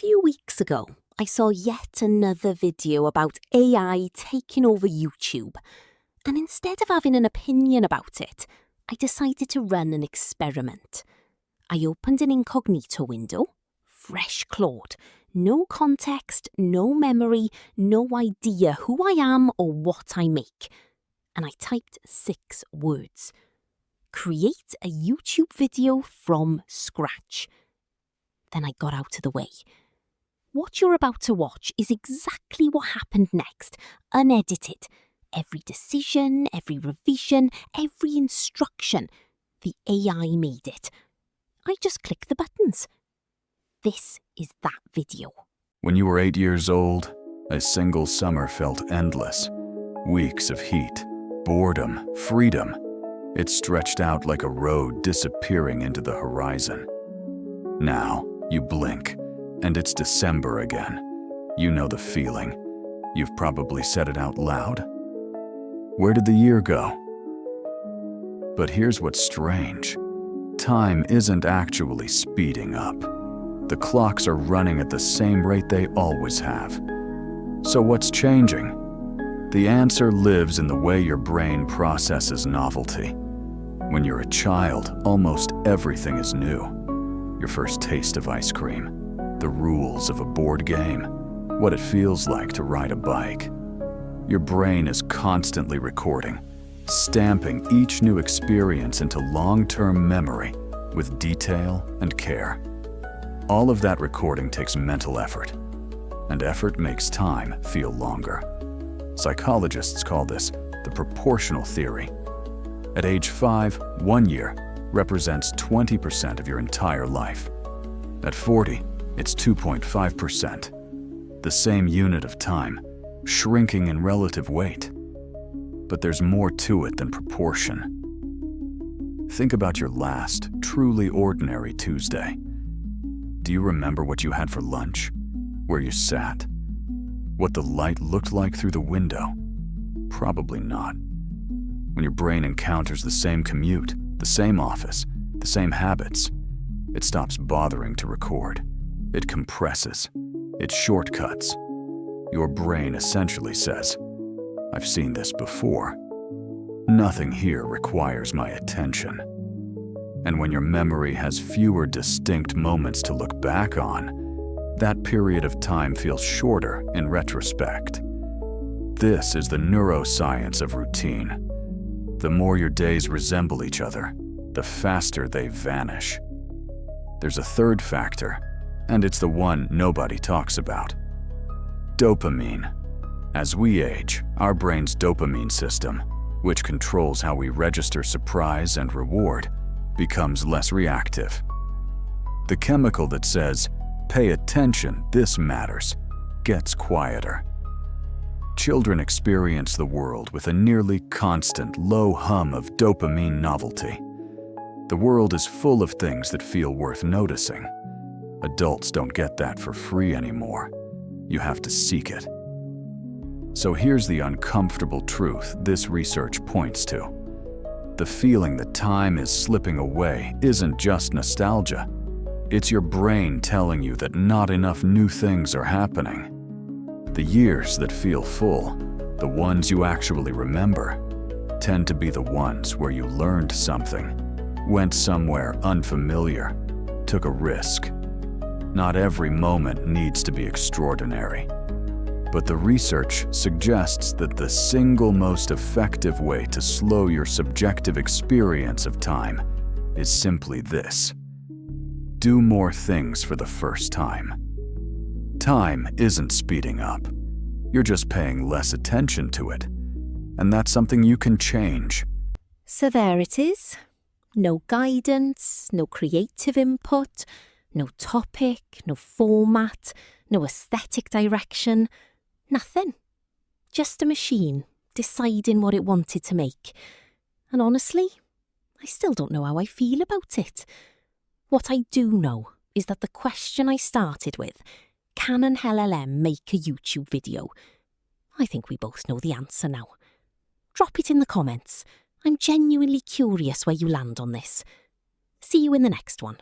few weeks ago, I saw yet another video about AI taking over YouTube, and instead of having an opinion about it, I decided to run an experiment. I opened an incognito window, fresh Claude, no context, no memory, no idea who I am or what I make, and I typed 6 words. Create a YouTube video from scratch. Then I got out of the way. What you're about to watch is exactly what happened next, unedited. Every decision, every revision, every instruction. The AI made it. I just clicked the buttons. This is that video. When you were 8 years old, a single summer felt endless. Weeks of heat, boredom, freedom. It stretched out like a road disappearing into the horizon. Now, you blink, and it's December again. You know the feeling. You've probably said it out loud. Where did the year go? But here's what's strange. Time isn't actually speeding up. The clocks are running at the same rate they always have. So what's changing? The answer lives in the way your brain processes novelty. When you're a child, almost everything is new. Your first taste of ice cream, the rules of a board game, what it feels like to ride a bike. Your brain is constantly recording, stamping each new experience into long-term memory with detail and care. All of that recording takes mental effort, and effort makes time feel longer. Psychologists call this the proportional theory. At age 5, 1 year represents 20% of your entire life. At 40, it's 2.5%. The same unit of time, shrinking in relative weight. But there's more to it than proportion. Think about your last, truly ordinary Tuesday. Do you remember what you had for lunch? Where you sat? What the light looked like through the window? Probably not. When your brain encounters the same commute, the same office, the same habits, it stops bothering to record. It compresses. It shortcuts. Your brain essentially says, I've seen this before. Nothing here requires my attention. And when your memory has fewer distinct moments to look back on, that period of time feels shorter in retrospect. This is the neuroscience of routine. The more your days resemble each other, the faster they vanish. There's a third factor, and it's the one nobody talks about. Dopamine. As we age, our brain's dopamine system, which controls how we register surprise and reward, becomes less reactive. The chemical that says, "Pay attention, this matters," gets quieter. Children experience the world with a nearly constant low hum of dopamine novelty. The world is full of things that feel worth noticing. Adults don't get that for free anymore. You have to seek it. So here's the uncomfortable truth this research points to. The feeling that time is slipping away isn't just nostalgia. It's your brain telling you that not enough new things are happening. The years that feel full, the ones you actually remember, tend to be the ones where you learned something, went somewhere unfamiliar, took a risk. Not every moment needs to be extraordinary. But the research suggests that the single most effective way to slow your subjective experience of time is simply this. Do more things for the first time. Time isn't speeding up. You're just paying less attention to it. And that's something you can change. So there it is. No guidance, no creative input, no topic, no format, no aesthetic direction. Nothing. Just a machine deciding what it wanted to make. And honestly, I still don't know how I feel about it. What I do know is that the question I started with, can an LLM make a YouTube video? I think we both know the answer now. Drop it in the comments. I'm genuinely curious where you land on this. See you in the next one.